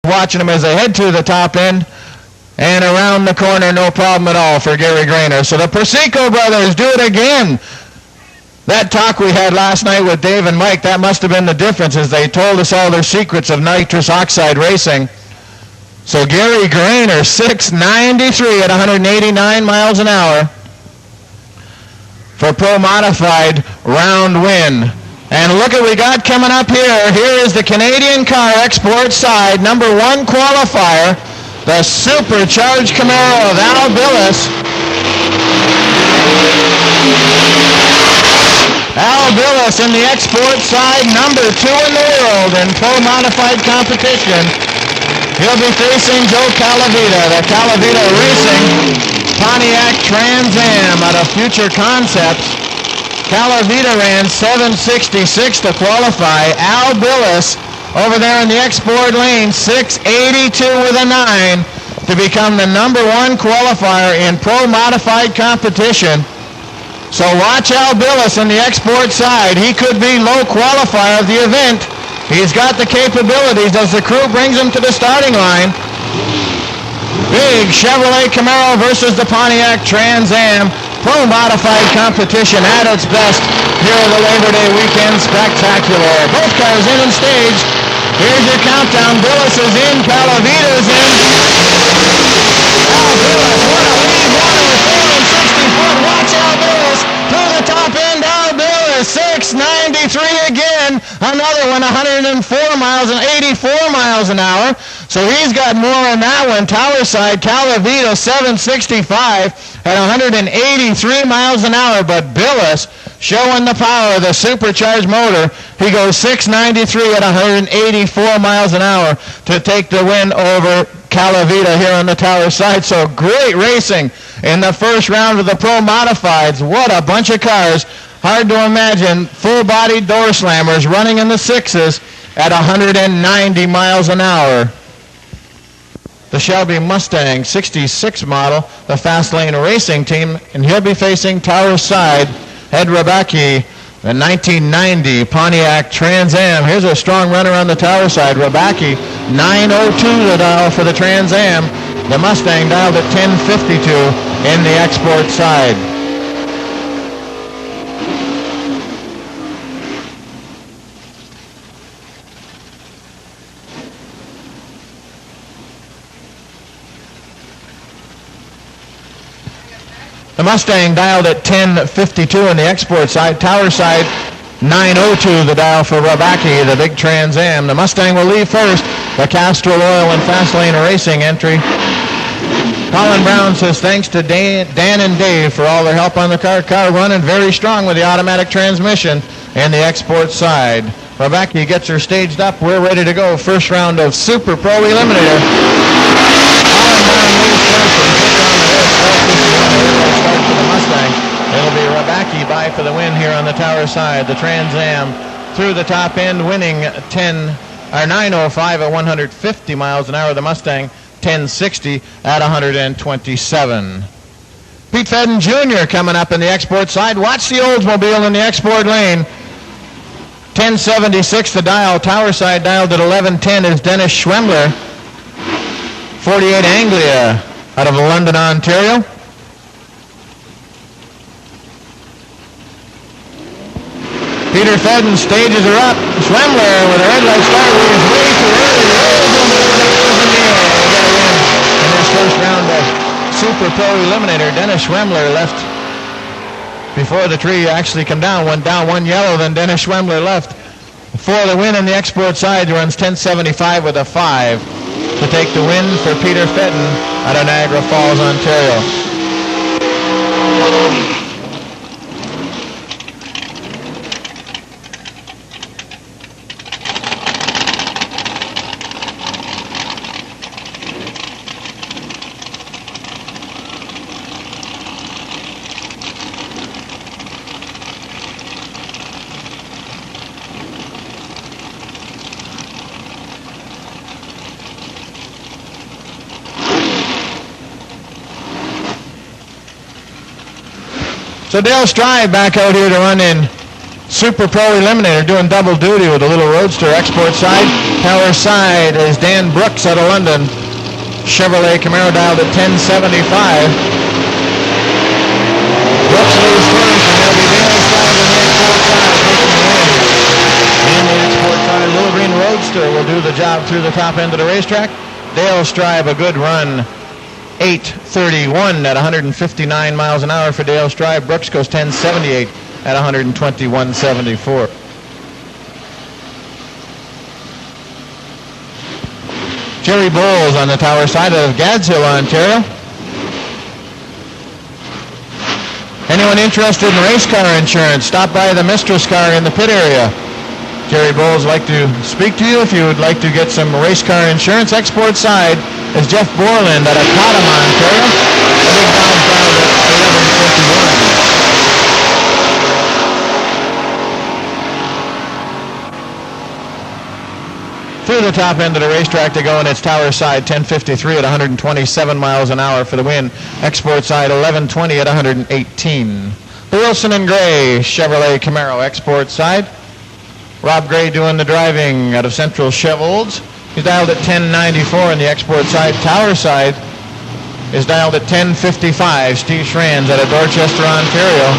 Watching them as they head to the top end and around the corner, no problem at all for Gary Grainer. So the Persico brothers do it again. That talk we had last night with Dave and Mike, that must have been the difference, as they told us all their secrets of nitrous oxide racing. So Gary Grainer, 693 at 189 miles an hour for Pro Modified round win. And look what we got coming up here. Here is the Canadian car export side, number 1 qualifier, the supercharged Camaro of Al Billis. Al Billis in the export side, number 2 in the world in Pro Modified competition. He'll be facing Joe Calavita, the Calavita Racing Pontiac Trans Am out of Future Concepts. Calavita ran 766 to qualify. Al Billis over there in the export lane, 682 with a 9 to become the number 1 qualifier in Pro Modified competition. So watch Al Billis in the export side. He could be low qualifier of the event. He's got the capabilities as the crew brings him to the starting line. Big Chevrolet Camaro versus the Pontiac Trans Am. Pro Modified competition at its best here at the Labor Day weekend spectacular. Both cars in and staged. Here's your countdown. Billis is in. Calavita's in. Al Billis, what a lead. 1 4 Watch Al Billis to the top end. Al Billis, 693 again. Another one, 104 miles and 84 miles an hour. So he's got more in that one. Tower side, Calavita, 765 at 183 miles an hour. But Billis showing the power of the supercharged motor. He goes 693 at 184 miles an hour to take the win over Calavita here on the Tower side. So great racing in the first round of the Pro Modifieds. What a bunch of cars. Hard to imagine full-bodied door slammers running in the 6s at 190 miles an hour. The Shelby Mustang 66 model, the Fast Lane Racing team, and he'll be facing Tower side, Ed Rabacki, the 1990 Pontiac Trans Am. Here's a strong runner on the Tower side. Rabacki, 902 the dial for the Trans Am. The Mustang dialed at 1052 in the export side. The Mustang dialed at 1052 on the export side. Tower side, 902 the dial for Rabacki, the big Trans Am. The Mustang will leave first. The Castrol Oil and Fast Lane Racing entry. Colin Brown says thanks to Dan and Dave for all their help on the car. Car running very strong with the automatic transmission in the export side. Rabacki gets her staged up. We're ready to go. First round of Super Pro Eliminator. Colin Brown moves first and puts on the start for the Mustang. It'll be Rabacki by for the win here on the Tower side. The Trans Am through the top end, winning 905 at 150 miles an hour. The Mustang 1060 at 127. Pete Fedden Jr. coming up in the export side. Watch the Oldsmobile in the export lane. 1076 the dial. Tower side dialed at 1110 is Dennis Schwemmler. 48 Anglia out of London, Ontario. Peter Fedden stages her up. Schwemmler with a red light start was way too early. In the air. They got a win in this first round of Super Pro Eliminator. Dennis Schwemmler left before the tree actually come down. Went down one yellow, then Dennis Schwemmler left for the win in the export side. He runs 1075 with a 5 to take the win for Peter Fedden out of Niagara Falls, Ontario. So Dale Stride back out here to run in Super Pro Eliminator doing double duty with a little roadster. Export side, tower side is Dan Brooks out of London. Chevrolet Camaro dialed at 1075. Brooks leads first, and there'll be Dale Strive in the export side taking the win. In the export side, Little Green Roadster will do the job through the top end of the racetrack. Dale Strive, a good run. 8:31 at 159 miles an hour for Dale Strive. Brooks goes 1078 at 121.74. Jerry Bowles on the tower side of Gads Hill, Ontario. Anyone interested in race car insurance, stop by the Mistress Car in the pit area. Jerry Bowles would like to speak to you if you would like to get some race car insurance. Export side is Jeff Borland out of Cottam, Ontario. The big Dodge dialed at 11:51. Through the top end of the racetrack to go, and it's tower side 1053 at 127 miles an hour for the win. Export side 1120 at 118. The Wilson and Gray Chevrolet Camaro export side. Rob Gray doing the driving out of Central Chevrolet. He's dialed at 1094 on the export side. Tower side is dialed at 1055. Steve Schranz out of Dorchester, Ontario.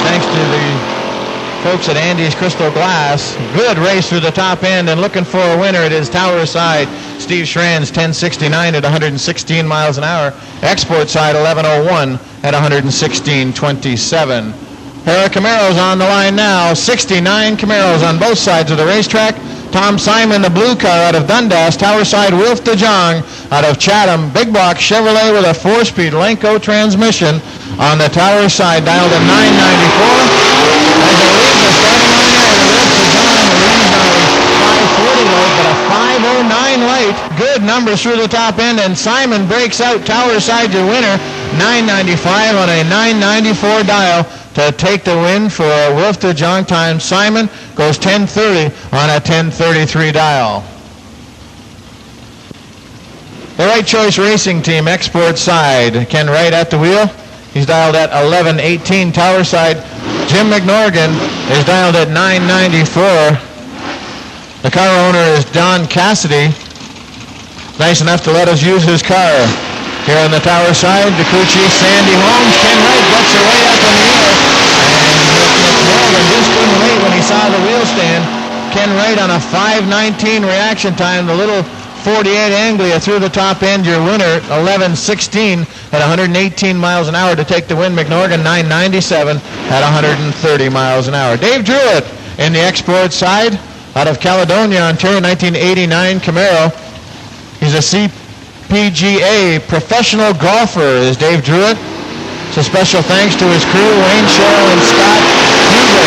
Thanks to the folks at Andy's Crystal Glass. Good race through the top end, and looking for a winner. It is tower side. Steve Schranz 1069 at 116 miles an hour. Export side 1101 at 116.27. Pair of Camaros on the line now. 69 Camaros on both sides of the racetrack. Tom Simon, the blue car out of Dundas. Tower side, Wilf de Jong out of Chatham. Big block Chevrolet with a 4-speed Lenco transmission on the tower side, dialed at 994. As they leave the starting line there, Wilf de Jong leads on a 540 late, but a 509 late. Good numbers through the top end, and Simon breaks out. Tower side, your winner, 995 on a 994 dial to take the win for Wilf de Jong time. Simon goes 1030 on a 1033 dial. The Right Choice Racing Team export side, Ken Wright at the wheel. He's dialed at 1118. Tower side, Jim McNorgan is dialed at 994. The car owner is Don Cassidy. Nice enough to let us use his car. Here on the tower side, the crew chief Sandy Holmes. Ken Wright gets her way up in the air. And McNorgan just couldn't wait when he saw the wheel stand. Ken Wright on a 5:19 reaction time. The little 48 Anglia through the top end. Your winner, 11:16 at 118 miles an hour to take the win. McNorgan 9:97 at 130 miles an hour. Dave Druitt in the export side out of Caledonia, Ontario, 1989 Camaro. He's a CPGA professional golfer, is Dave Druitt. So special thanks to his crew, Wayne Sherrill and Scott Hugo.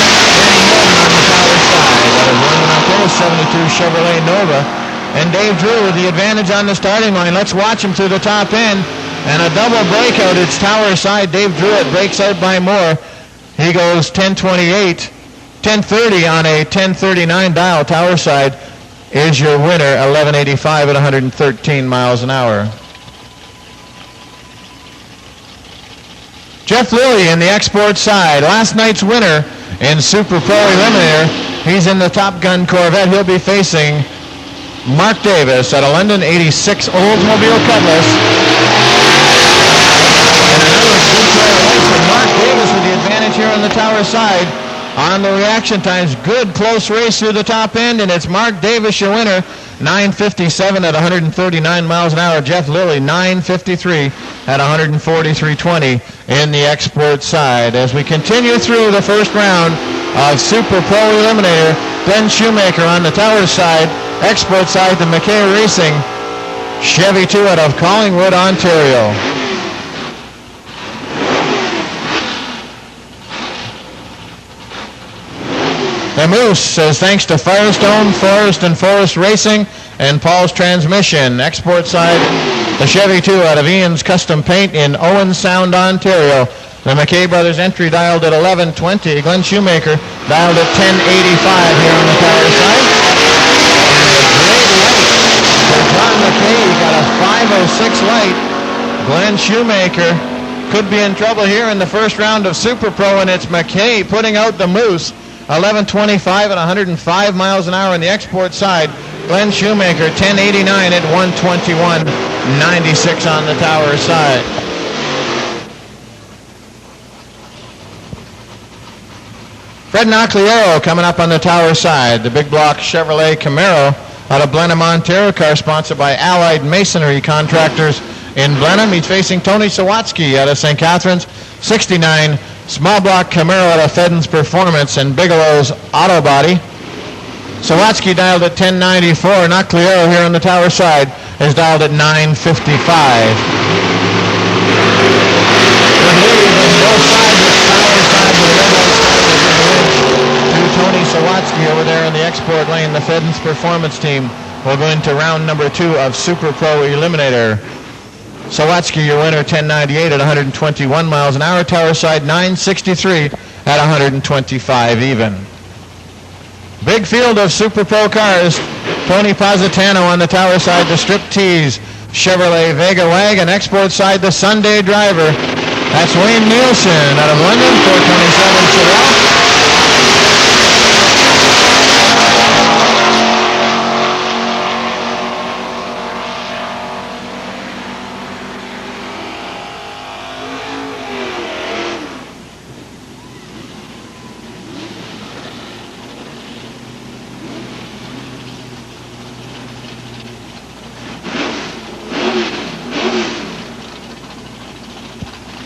Danny Hilton on the tower side out of Vernon, Ontario, 72 Chevrolet Nova. And Dave Drew with the advantage on the starting line. Let's watch him through the top end. And a double breakout. It's tower side. Dave Druitt breaks out by more. He goes 1028, 1030 on a 1039 dial. Tower side is your winner, 1185 at 113 miles an hour. Jeff Lilly in the export side. Last night's winner in Super Pro Eliminator. He's in the Top Gun Corvette. He'll be facing Mark Davis at a London 86 Oldsmobile Cutlass. And another good player race for Mark Davis with the advantage here on the tower side. On the reaction times, good close race through the top end, and it's Mark Davis, your winner, 9:57 at 139 miles an hour. Jeff Lilly, 9:53 at 143.20 in the export side. As we continue through the first round of Super Pro Eliminator, Glenn Shoemaker on the tower side, export side, the McKay Racing Chevy 2 out of Collingwood, Ontario. The Moose says thanks to Firestone, Forest and Forest Racing, and Paul's Transmission. Export side, the Chevy 2 out of Ian's Custom Paint in Owen Sound, Ontario. The McKay Brothers entry dialed at 11:20. Glenn Shoemaker dialed at 10:85 here on the tower side. And a great light for John McKay got a 5:06 light. Glenn Shoemaker could be in trouble here in the first round of Super Pro, and it's McKay putting out the Moose. 11:25 at 105 miles an hour on the export side. Glenn Shoemaker 10:89 at 121.96 on the Tower side. Fred Nacliero coming up on the Tower side. The big block Chevrolet Camaro out of Blenheim, Ontario. Car sponsored by Allied Masonry Contractors in Blenheim. He's facing Tony Sawatsky out of St. Catharines. 69 small block Camaro out of Fedden's Performance and Bigelow's Auto Body. Sawatsky dialed at 1094. Nacliero here on the Tower side is dialed at 955. Both sides of Tower side with the red light to Tony Sawatsky over there in the export lane. The Fedden's Performance team will go into round number 2 of Super Pro Eliminator. Sawatsky, your winner, 1098 at 121 miles an hour. Tower side 963 at 125 even. Big field of Super Pro cars. Tony Positano on the Tower side, the Strip Tease Chevrolet Vega wagon. Export side, the Sunday driver. That's Wayne Nielsen out of London, 427 Chevelle.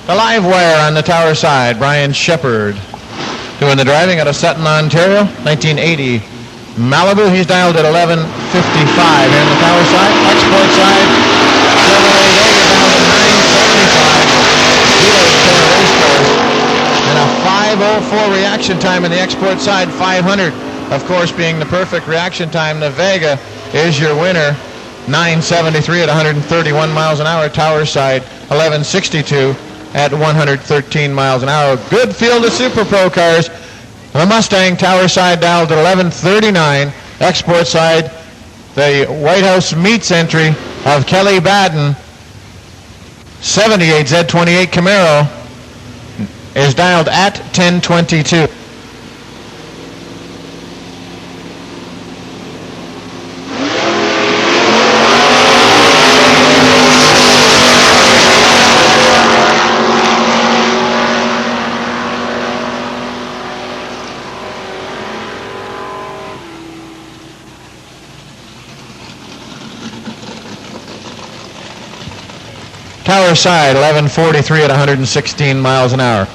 The live wire on the Tower side, Brian Shepard doing the driving out of Sutton, Ontario, 1980 Malibu. He's dialed at 1155 here on the Tower side. Export side, Chevrolet Vega dialed at 975. And a 5:04 reaction time in the export side, 500, of course, being the perfect reaction time. The Vega is your winner, 973 at 131 miles an hour. Tower side, 1162 at 113 miles an hour. Good field of Super Pro cars. The Mustang Tower side dialed at 1139. Export side, the White House Meats entry of Kelly Batten, 78 Z28 Camaro, is dialed at 1022. Tower side, 1143 at 116 miles an hour.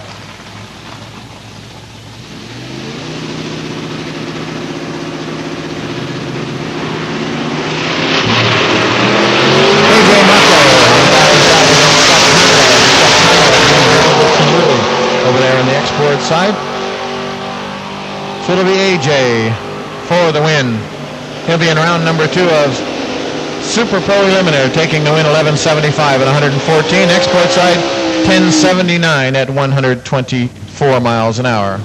Over there on the export side. So it'll be AJ for the win. He'll be in round number 2 of Super Pro Eliminator, taking the win 1175 at 114. Export side 1079 at 124 miles an hour.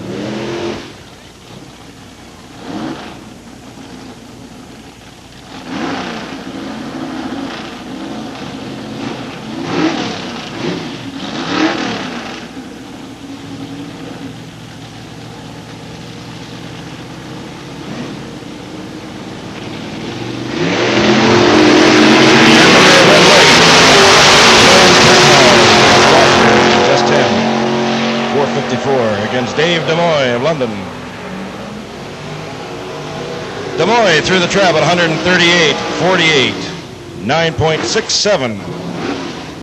Against Dave Demoy of London. Demoy through the trap at 138.48, 9.67.